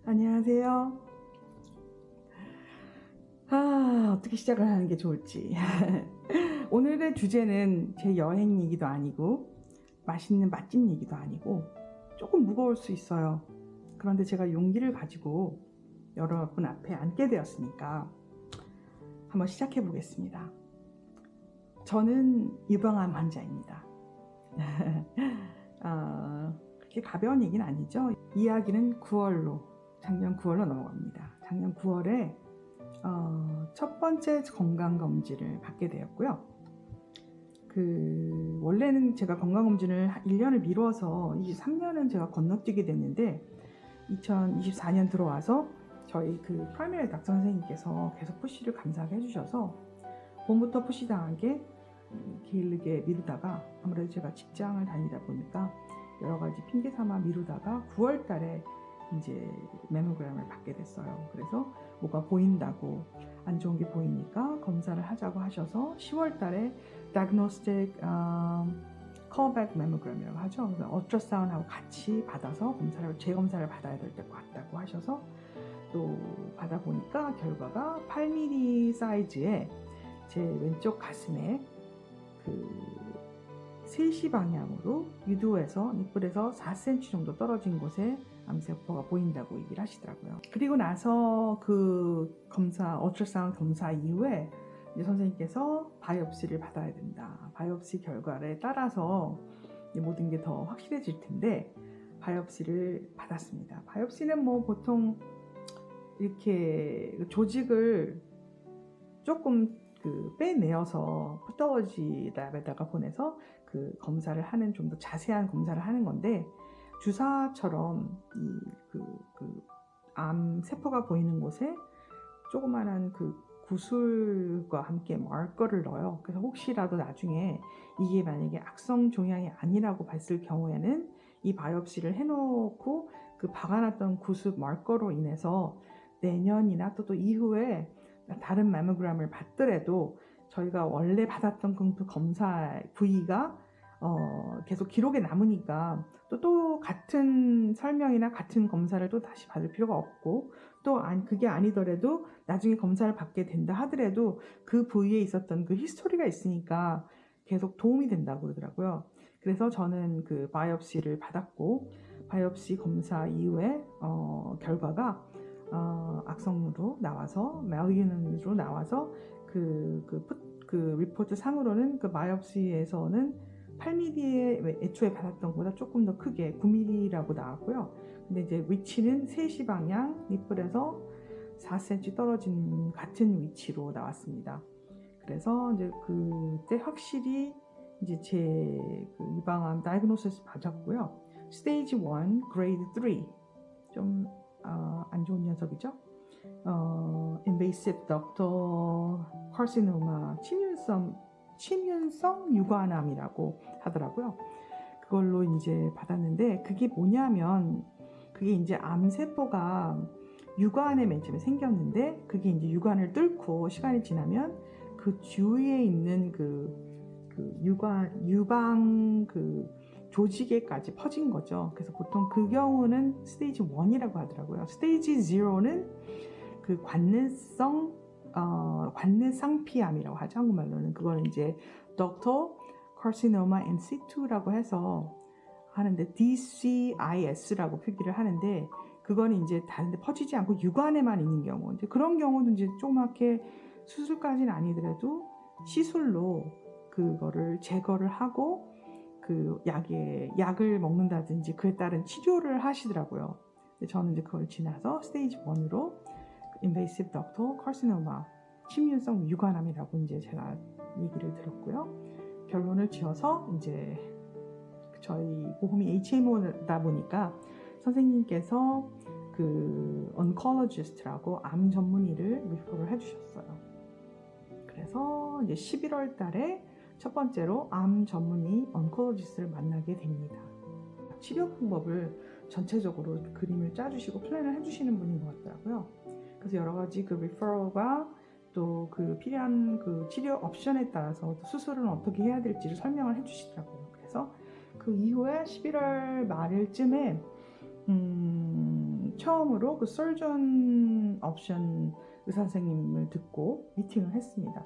안녕하세요. 어떻게 시작을 하는 게 좋을지. 오늘의 주제는 제 여행 얘기도 아니고, 맛있는 맛집 얘기도 아니고, 조금 무거울 수 있어요. 그런데 제가 용기를 가지고 여러분 앞에 앉게 되었으니까 한번 시작해 보겠습니다. 저는 유방암 환자입니다. 그렇게 가벼운 얘기는 아니죠. 이야기는 9월로, 작년 9월로 넘어갑니다. 작년 9월에 첫 번째 건강검진을 받게 되었고요. 원래는 제가 건강검진을 1년을 미뤄서 23년은 제가 건너뛰게 됐는데, 2024년 들어와서 저희 프라이머리 닥터 선생님께서 계속 푸시를 감사하게 해주셔서 봄부터 푸시 당하게 게을르게 미루다가, 아무래도 제가 직장을 다니다 보니까 여러 가지 핑계 삼아 미루다가 9월 달에 이제 메모그램을 받게 됐어요. 그래서 뭐가 보인다고, 안 좋은 게 보이니까 검사를 하자고 하셔서 10월 달에 diagnostic callback mammogram이라고 하죠. 그래서 ultrasound하고 같이 받아서 재검사를 받아야 될 것 같다고 하셔서 또 받아보니까 결과가 8mm 사이즈의 제 왼쪽 가슴에 3시 방향으로 유두에서 니플에서 4cm 정도 떨어진 곳에 암세포가 보인다고 얘기를 하시더라고요. 그리고 나서 ultrasound 검사 이후에 이제 선생님께서 바이옵시를 받아야 된다. 바이옵시 결과에 따라서 모든 게 더 확실해질 텐데, 바이옵시를 받았습니다. 바이옵시는 보통 이렇게 조직을 조금 빼내어서 패톨로지 랩에다가 보내서 검사를 하는, 좀 더 자세한 검사를 하는 건데, 주사처럼 암 세포가 보이는 곳에 조그만한 구슬과 함께 마커를 넣어요. 그래서 혹시라도 나중에 이게 만약에 악성 종양이 아니라고 봤을 경우에는 이 바이옵시를 해놓고 박아놨던 구슬 마커로 인해서 내년이나 또 이후에 다른 매모그램을 받더라도 저희가 원래 받았던 그 검사 부위가 계속 기록에 남으니까 또 같은 설명이나 같은 검사를 또 다시 받을 필요가 없고, 또 그게 아니더라도 나중에 검사를 받게 된다 하더라도 그 부위에 있었던 히스토리가 있으니까 계속 도움이 된다고 그러더라고요. 그래서 저는 바이옵시를 받았고, 바이옵시 검사 이후에 결과가 악성으로 나와서, malignant으로 나와서 리포트 상으로는 바이옵시에서는 8mm에 애초에 받았던 것보다 조금 더 크게 9mm라고 나왔고요. 근데 이제 위치는 3시 방향 니플에서 4cm 떨어진 같은 위치로 나왔습니다. 그래서 이제 그때 확실히 이제 제 유방암 다이그노시스 받았고요. 스테이지 1, 그레이드 3. 좀 안 좋은 녀석이죠. invasive ductal carcinoma, 침윤성 유관암이라고 하더라고요. 그걸로 이제 받았는데, 그게 뭐냐면, 그게 이제 암세포가 유관에 맨 처음에 생겼는데, 그게 이제 유관을 뚫고 시간이 지나면 그 주위에 있는 유방 조직에까지 퍼진 거죠. 그래서 보통 그 경우는 스테이지 1이라고 하더라고요. 스테이지 0는 관내상피암이라고 하죠. 한국말로는. 그거는 이제 ductal carcinoma in situ라고 해서 하는데, DCIS라고 표기를 하는데, 그거는 이제 다른데 퍼지지 않고 유관에만 있는 경우, 이제 그런 경우는 이제 조그맣게 수술까지는 아니더라도 시술로 그거를 제거를 하고 약을 먹는다든지 그에 따른 치료를 하시더라고요. 저는 이제 그걸 지나서 스테이지 1으로 invasive ductal carcinoma, 침윤성 유관암이라고 이제 제가 얘기를 들었고요. 결론을 지어서 이제 저희 보험이 HMO다 보니까 선생님께서 oncologist라고 암 전문의를 리퍼를 해주셨어요. 그래서 이제 11월 달에 첫 번째로 암 전문의 oncologist를 만나게 됩니다. 치료 방법을 전체적으로 그림을 짜주시고 플랜을 해주시는 분인 것 같더라고요. 그래서 여러 가지 리퍼럴과 또 필요한 치료 옵션에 따라서 수술은 어떻게 해야 될지를 설명을 해주시더라고요. 그래서 그 이후에 11월 말일쯤에 처음으로 그 서전 옵션 의사 선생님을 듣고 미팅을 했습니다.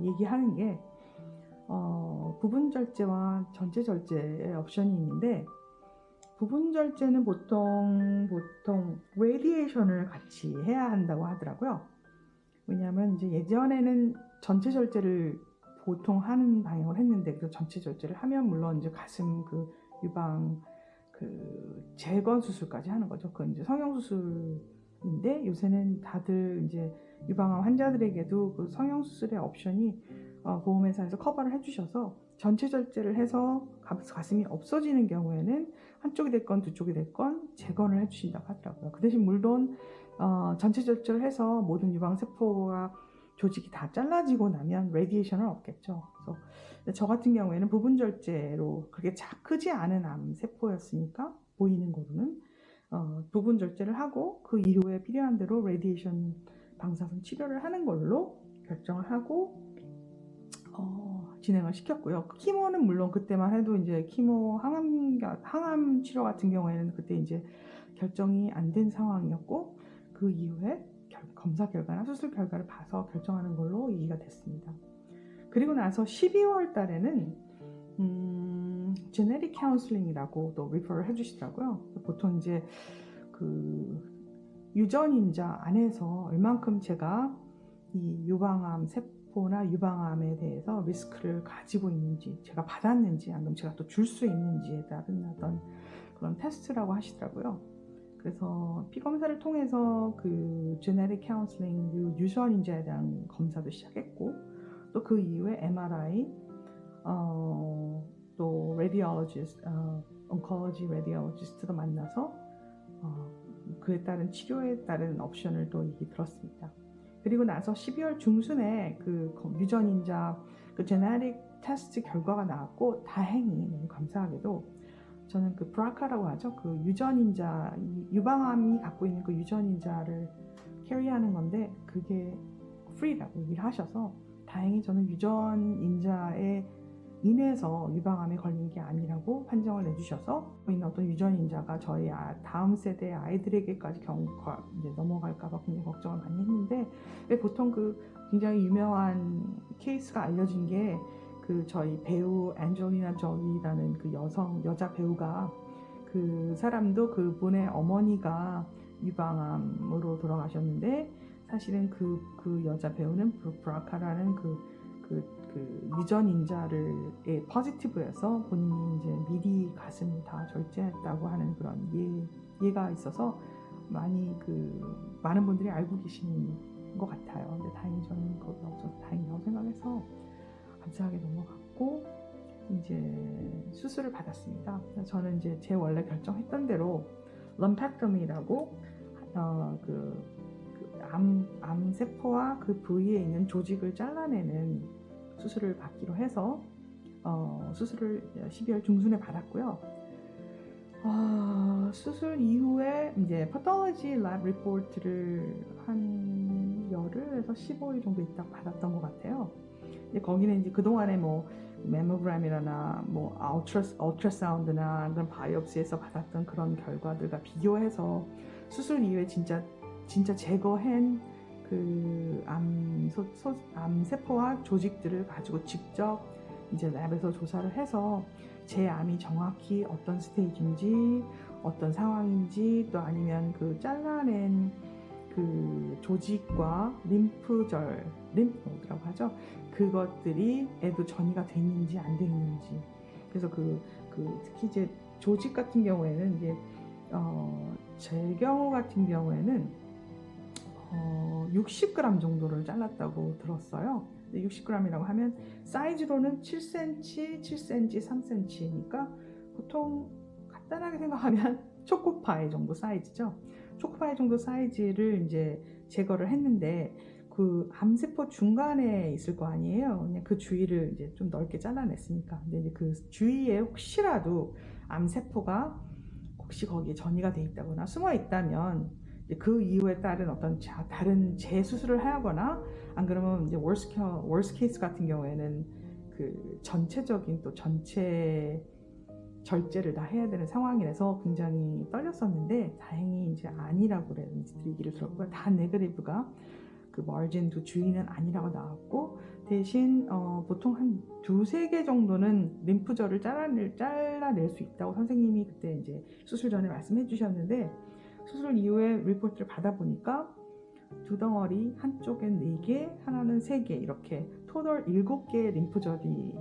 얘기하는 게 부분 절제와 전체 절제의 옵션이 있는데, 부분 절제는 보통 레디에이션을 같이 해야 한다고 하더라고요. 왜냐하면 이제 예전에는 전체 절제를 보통 하는 방향을 했는데, 그래서 전체 절제를 하면 물론 이제 가슴 그 유방 그 재건 수술까지 하는 거죠. 그건 이제 성형 수술인데, 요새는 다들 이제 유방암 환자들에게도 그 성형 수술의 옵션이 보험회사에서 커버를 해주셔서 전체 절제를 해서 가슴이 없어지는 경우에는 한쪽이 됐건 두 쪽이 됐건 재건을 해주신다고 하더라고요. 그 대신 물론 전체 절제를 해서 모든 유방세포가 조직이 다 잘라지고 나면 레디에이션은 없겠죠. 그래서 저 같은 경우에는 부분 절제로 그렇게 크지 않은 암세포였으니까 보이는 거로는 부분 절제를 하고 그 이후에 필요한 대로 레디에이션 방사선 치료를 하는 걸로 결정을 하고 진행을 시켰고요. 키모는 물론 그때만 해도 이제 키모 항암 치료 같은 경우에는 그때 이제 결정이 안 된 상황이었고, 그 이후에 검사 결과나 수술 결과를 봐서 결정하는 걸로 얘기가 됐습니다. 그리고 나서 12월 달에는 제네릭 카운슬링이라고 또 리퍼를 해주시더라고요. 보통 이제 그 유전인자 안에서 얼만큼 제가 이 유방암 세포나 유방암에 대해서 리스크를 가지고 있는지, 제가 받았는지, 아니면 제가 또 줄 수 있는지에 따른 어떤 그런 테스트라고 하시더라고요. 그래서 피검사를 통해서 그 제네릭 카운슬링 유전인자에 대한 검사도 시작했고, 또 그 이후에 MRI, 또 레디올로지스트, 온콜로지 레디올로지스트도 만나서 그에 따른 치료에 따른 옵션을 또 얘기 들었습니다. 그리고 나서 12월 중순에 그 유전인자 그 제네릭 테스트 결과가 나왔고, 다행히 너무 감사하게도 저는 그 브라카라고 하죠. 그 유전인자, 유방암이 갖고 있는 그 유전인자를 캐리하는 건데 그게 프리라고 얘기를 하셔서 다행히 저는 유전인자에 인해서 유방암에 걸린 게 아니라고 판정을 내주셔서 있는 어떤 유전인자가 저희 다음 세대 아이들에게까지 이제 넘어갈까봐 굉장히 걱정을 많이 했는데, 보통 그 굉장히 유명한 케이스가 알려진 게 그 저희 배우 앤젤리나 졸리라는 그 여자 배우가, 그 사람도 그분의 어머니가 유방암으로 돌아가셨는데, 사실은 그 여자 배우는 브라카라는 그 유전인자를 포지티브해서 본인이 이제 미리 가슴을 다 절제했다고 하는 그런 예가 있어서 많은 분들이 알고 계시는 것 같아요. 근데 다행히 저는 거기 없어서 다행이라고 생각해서 감사하게 넘어갔고, 이제 수술을 받았습니다. 저는 이제 제 원래 결정했던 대로 럼펙토미라고 암 세포와 그 부위에 있는 조직을 잘라내는 수술을 받기로 해서 수술을 12월 중순에 받았고요. 수술 이후에 이제 패톨로지 랩 리포트를 한 열흘에서 15일 정도 있다 받았던 것 같아요. 이제 거기는 이제 그동안에 뭐 메모그램이나 뭐 울트라사운드나 그런 바이옵시에서 받았던 그런 결과들과 비교해서 수술 이후에 진짜 제거한 그 암 세포와 조직들을 가지고 직접 이제 랩에서 조사를 해서 제 암이 정확히 어떤 스테이지인지, 어떤 상황인지, 또 아니면 그 잘라낸 그 조직과 림프노드라고 하죠. 그것들이 애도 전이가 됐는지 안 됐는지. 그래서 특히 이제 조직 같은 경우에는 이제 제 경우 같은 경우에는 60g 정도를 잘랐다고 들었어요. 60g이라고 하면 사이즈로는 7cm, 7cm, 3cm니까 보통 간단하게 생각하면 초코파이 정도 사이즈죠. 초코파이 정도 사이즈를 이제 제거를 했는데, 그 암세포 중간에 있을 거 아니에요. 그냥 그 주위를 이제 좀 넓게 잘라냈으니까. 근데 이제 그 주위에 혹시라도 암세포가 혹시 거기에 전이가 돼 있다거나 숨어 있다면 그 이후에 따른 어떤 다른 재수술을 하거나, 안 그러면 이제 worst case 같은 경우에는 그 전체적인 또 전체 절제를 다 해야 되는 상황이라서 굉장히 떨렸었는데 다행히 이제 아니라고 얘기를 들었고요. 다 네거티브가 그 마진도 주의는 아니라고 나왔고 대신 보통 한 2-3개 정도는 림프절을 잘라낼 수 있다고 선생님이 그때 이제 수술 전에 말씀해 주셨는데 수술 이후에 리포트를 받아보니까 두 덩어리, 한쪽엔 4개, 하나는 3개 이렇게 토탈 7개의 림프절이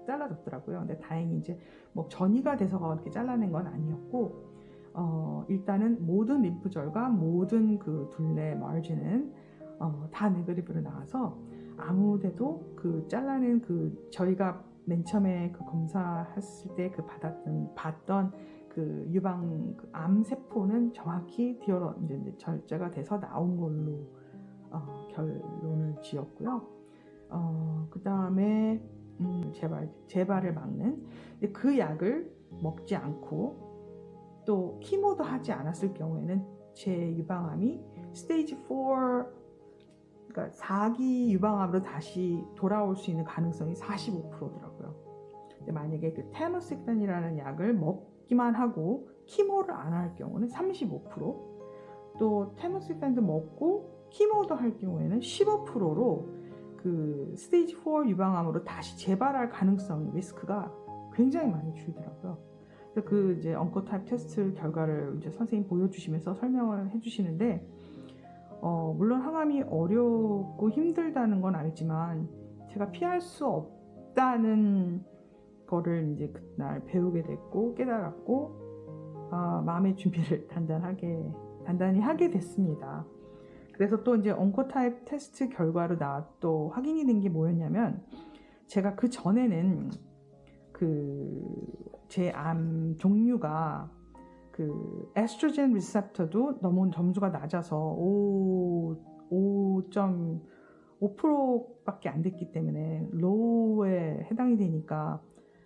잘라졌더라고요. 근데 다행히 이제 뭐 전이가 돼서가 이렇게 잘라낸 건 아니었고 일단은 모든 림프절과 모든 그 둘레 마진은 다 네거티브로 나와서 아무데도 그 잘라낸 그 저희가 맨 처음에 그 검사했을 때 그 봤던 그 유방 그 암 세포는 정확히 이제 절제가 돼서 나온 걸로 결론을 지었고요. 그 다음에 재발을 막는 그 약을 먹지 않고 또 키모도 하지 않았을 경우에는 제 유방암이 스테이지 4 그러니까 4기 유방암으로 다시 돌아올 수 있는 가능성이 45%더라고요. 근데 만약에 그 테모식단이라는 약을 먹기만 하고 키모를 안 할 경우는 35%, 또 테모식단도 먹고 키모도 할 경우에는 15%로 그 스테이지 4 유방암으로 다시 재발할 가능성 리스크가 굉장히 많이 줄더라고요. 그 이제 언코타입 테스트 결과를 이제 선생님 보여주시면서 설명을 해주시는데 물론 항암이 어렵고 힘들다는 건 알지만 제가 피할 수 없다는 거를 이제 그날 배우게 됐고 깨달았고 마음의 준비를 단단히 하게 됐습니다. 그래서 또 이제 언코타입 테스트 결과로 또 확인이 된 게 뭐였냐면 제가 그 전에는 제 암 종류가 그 에스트로겐 리셉터도 너무 점수가 낮아서 5.5%밖에 안 됐기 때문에 로우에 해당이 되니까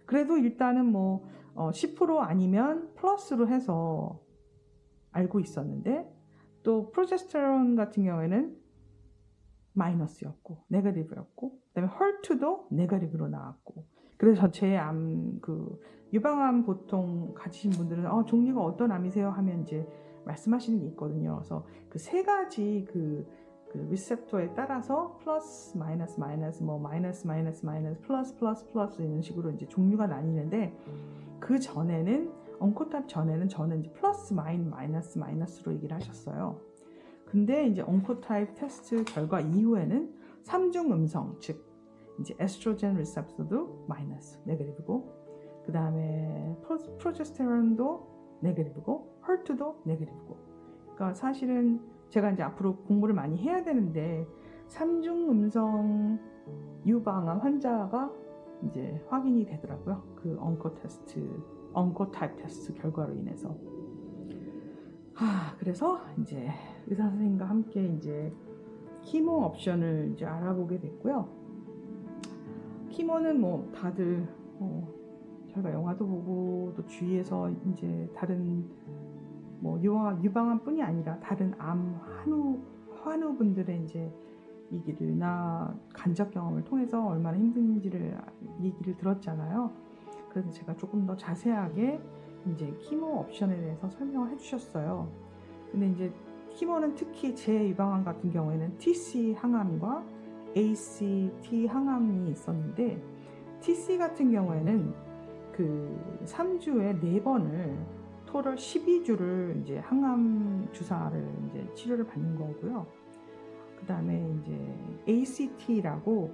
그래도 일단은 뭐 10% 아니면 플러스로 해서 알고 있었는데 또 프로제스테론 같은 경우에는 마이너스였고 네거티브였고 그다음에 헐투도 네거티브로 나왔고 그래서 제 암 유방암 보통 가지신 분들은 종류가 어떤 암이세요 하면 이제 말씀하시는 게 있거든요. 그래서 그 3가지 그 리셉터에 따라서 플러스 마이너스 뭐 마이너스 플러스 이런 식으로 이제 종류가 나뉘는데 그 전에는 언코타입 전에는 저는 이제 플러스 마이너스로 얘기를 하셨어요. 근데 이제 언코타입 테스트 결과 이후에는 3중 음성 즉 이제 에스트로겐 리셉터도 마이너스 네거티브고 그 다음에 프로제스테론도 네거티브고 헐투도 네거티브고 그러니까 사실은 제가 이제 앞으로 공부를 많이 해야 되는데 3중 음성 유방암 환자가 이제 확인이 되더라고요. 그 언코타입 테스트 결과로 인해서. 그래서 이제 의사 선생님과 함께 이제 키모 옵션을 이제 알아보게 됐고요. 키모는 뭐 다들 저희가 영화도 보고 또 주위에서 이제 다른 뭐 유방암뿐이 아니라 다른 암 환우분들의 이제 얘기를나 간접 경험을 통해서 얼마나 힘든지를 얘기를 들었잖아요. 그래서 제가 조금 더 자세하게 이제 키모 옵션에 대해서 설명을 해주셨어요. 근데 이제 키모는 특히 제 유방암 같은 경우에는 TC 항암과 ACT 항암이 있었는데 TC 같은 경우에는 그 3주에 4번을 토탈 12주를 이제 항암 주사를 이제 치료를 받는 거고요. 그 다음에 이제 ACT라고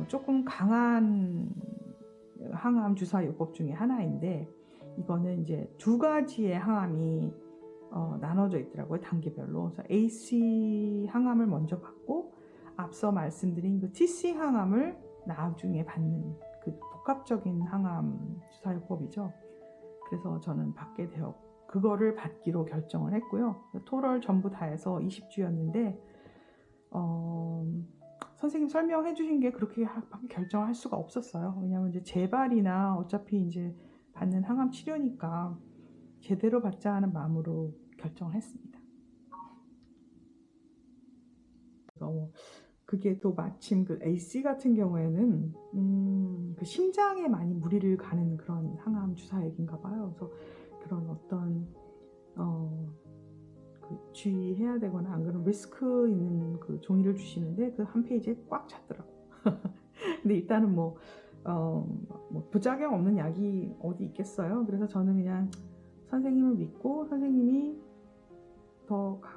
조금 강한 항암 주사 요법 중에 하나인데 이거는 이제 2가지의 항암이 나눠져 있더라고요. 단계별로. 그래서 AC 항암을 먼저 받고 앞서 말씀드린 그 TC 항암을 나중에 받는 그 복합적인 항암 주사요법이죠. 그래서 저는 그거를 받기로 결정을 했고요. 토럴 전부 다 해서 20주였는데 선생님 설명해 주신 게 그렇게 결정할 수가 없었어요. 왜냐하면 이제 재발이나 어차피 이제 받는 항암 치료니까 제대로 받자 하는 마음으로 결정을 했습니다. 그래서 그게 또 마침 그 AC 같은 경우에는 그 심장에 많이 무리를 가는 그런 항암 주사액인가 봐요. 그래서 그런 어떤 그 주의해야 되거나 안 그러면 리스크 있는 그 종이를 주시는데 그 한 페이지에 꽉 찼더라고. 근데 일단은 뭐 부작용 없는 약이 어디 있겠어요. 그래서 저는 그냥 선생님을 믿고 선생님이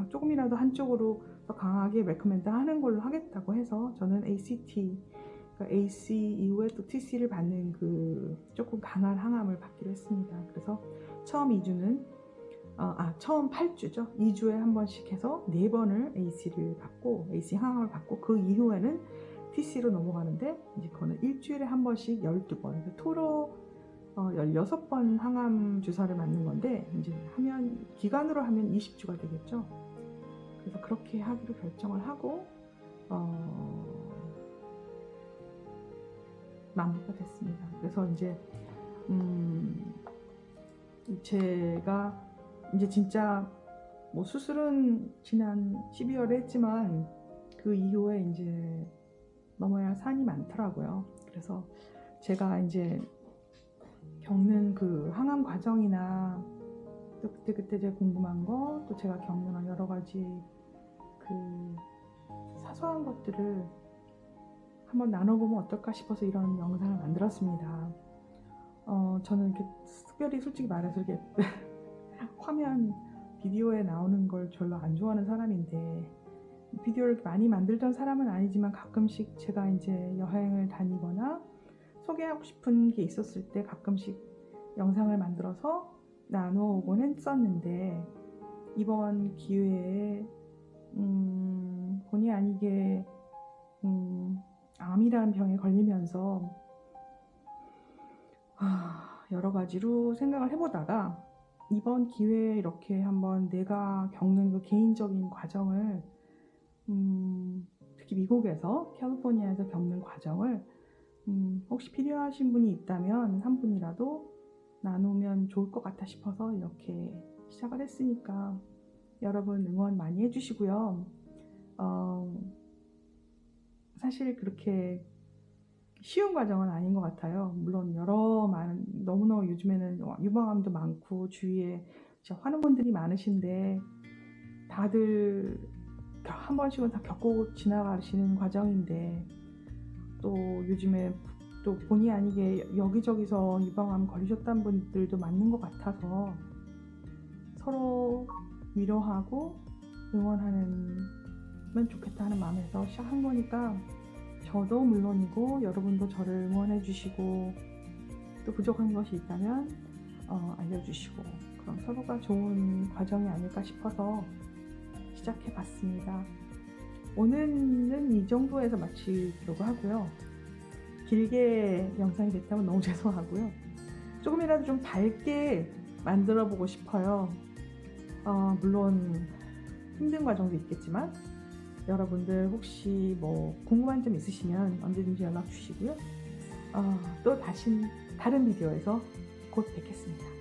조금이라도 한쪽으로 더 강하게 레코멘드 하는 걸로 하겠다고 해서 저는 ACT, 그러니까 AC 이후에 또 TC를 받는 그 조금 강한 항암을 받기로 했습니다. 그래서 처음 2주는 처음 8주죠. 2주에 한 번씩 해서 4번을 AC를 받고 AC 항암을 받고 그 이후에는 TC로 넘어가는데 이제 그거는 일주일에 한 번씩 12번, 토로 16번 항암 주사를 맞는 건데 이제 기간으로 하면 20주가 되겠죠. 그래서 그렇게 하기로 결정을 하고 마무리가 됐습니다. 그래서 이제 제가 이제 진짜 뭐 수술은 지난 12월에 했지만 그 이후에 이제 넘어야 할 산이 많더라고요. 그래서 제가 이제 겪는 그 항암 과정이나 또 그때 제가 궁금한 거, 또 제가 겪는 여러 가지 그 사소한 것들을 한번 나눠보면 어떨까 싶어서 이런 영상을 만들었습니다. 저는 이렇게 특별히 솔직히 말해서 이렇게 화면 비디오에 나오는 걸 별로 안 좋아하는 사람인데 비디오를 많이 만들던 사람은 아니지만 가끔씩 제가 이제 여행을 다니거나 소개하고 싶은 게 있었을 때 가끔씩 영상을 만들어서 나눠오곤 했었는데 이번 기회에 본의 아니게 암이라는 병에 걸리면서 여러 가지로 생각을 해보다가 이번 기회에 이렇게 한번 내가 겪는 그 개인적인 과정을 특히 미국에서 캘리포니아에서 겪는 과정을 혹시 필요하신 분이 있다면 한 분이라도 나누면 좋을 것 같아 싶어서 이렇게 시작을 했으니까 여러분 응원 많이 해주시고요. 사실 그렇게 쉬운 과정은 아닌 것 같아요. 물론 너무너무 요즘에는 유방암도 많고 주위에 하는 분들이 많으신데 다들 한 번씩은 다 겪고 지나가시는 과정인데 또 요즘에 또 본의 아니게 여기저기서 유방암 걸리셨다는 분들도 많은 것 같아서 서로 위로하고 응원하면 좋겠다 하는 마음에서 시작한 거니까 저도 물론이고 여러분도 저를 응원해 주시고 또 부족한 것이 있다면 알려주시고 그럼 서로가 좋은 과정이 아닐까 싶어서 시작해 봤습니다. 오늘은 이 정도에서 마치려고 하고요. 길게 영상이 됐다면 너무 죄송하고요. 조금이라도 좀 밝게 만들어 보고 싶어요. 물론 힘든 과정도 있겠지만 여러분들 혹시 뭐 궁금한 점 있으시면 언제든지 연락 주시고요. 또 다른 비디오에서 곧 뵙겠습니다.